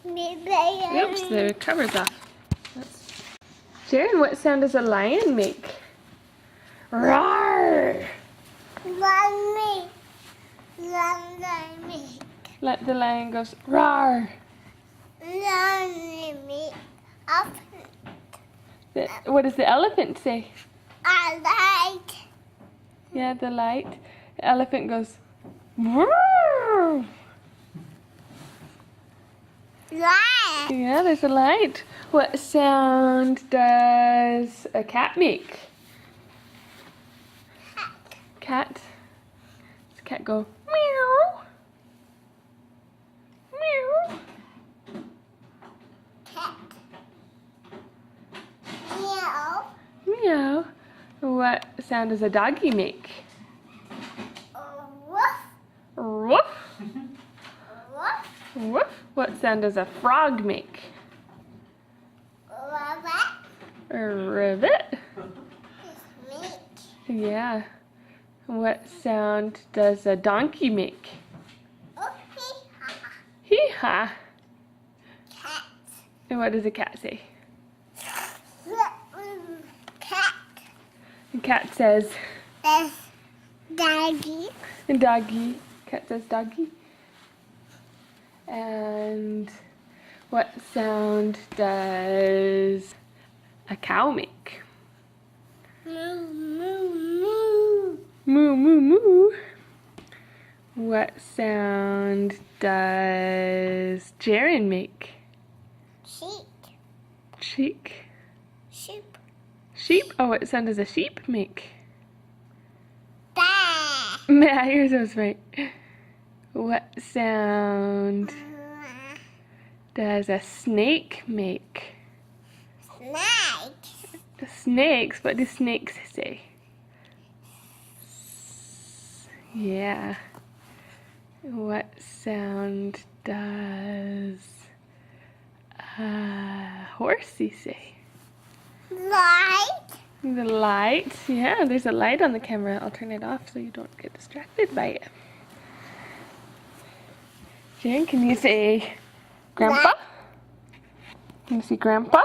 Oops, the cover's off. Jaren, what sound does a lion make? Roar! Let the lion goes roar. What does the elephant say? Yeah, the light. The elephant goes roar. Light. Yeah, there's a light. What sound does a cat make? Cat. Does the cat go meow? Meow. Cat. Meow. Meow. What sound does a doggy make? Woof. Woof. Woof. Woof. What sound does a frog make? Rabbit. A ribbit. Meat. Yeah. What sound does a donkey make? Hee-haw. Hee-haw. Cat. And what does a cat say? Cat. The cat says, There's doggy. doggy. Cat says doggy. And what sound does a cow make? Moo, moo, moo. Moo, moo, moo. What sound does Jaren make? Sheep. Sheep. Sheep. Sheep? Oh, what sound does a sheep make? Bah. Yeah, yours was right. What sound does a snake make? Snakes. Snakes? What do snakes say? Yeah. What sound does a horsey say? Light. The light. Yeah, there's a light on the camera. I'll turn it off so you don't get distracted by it. Jaren, can you say Grandpa? Can you see Grandpa?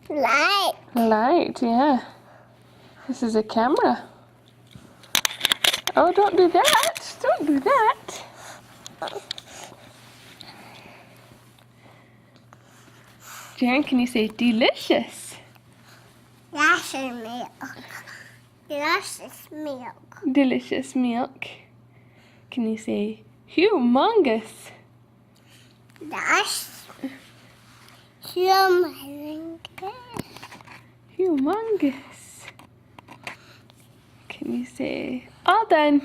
Light. Light, yeah. This is a camera. Oh, don't do that. Don't do that. Jaren, can you say delicious? Delicious milk. Delicious milk. Delicious milk. Can you say humongous? That's humongous. Humongous. Can you say all done?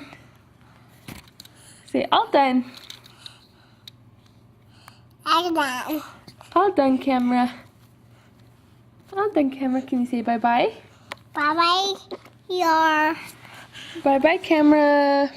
Say all done. Again. All done, camera. All done, camera. Can you say bye-bye? Bye-bye. Your Bye-bye, camera.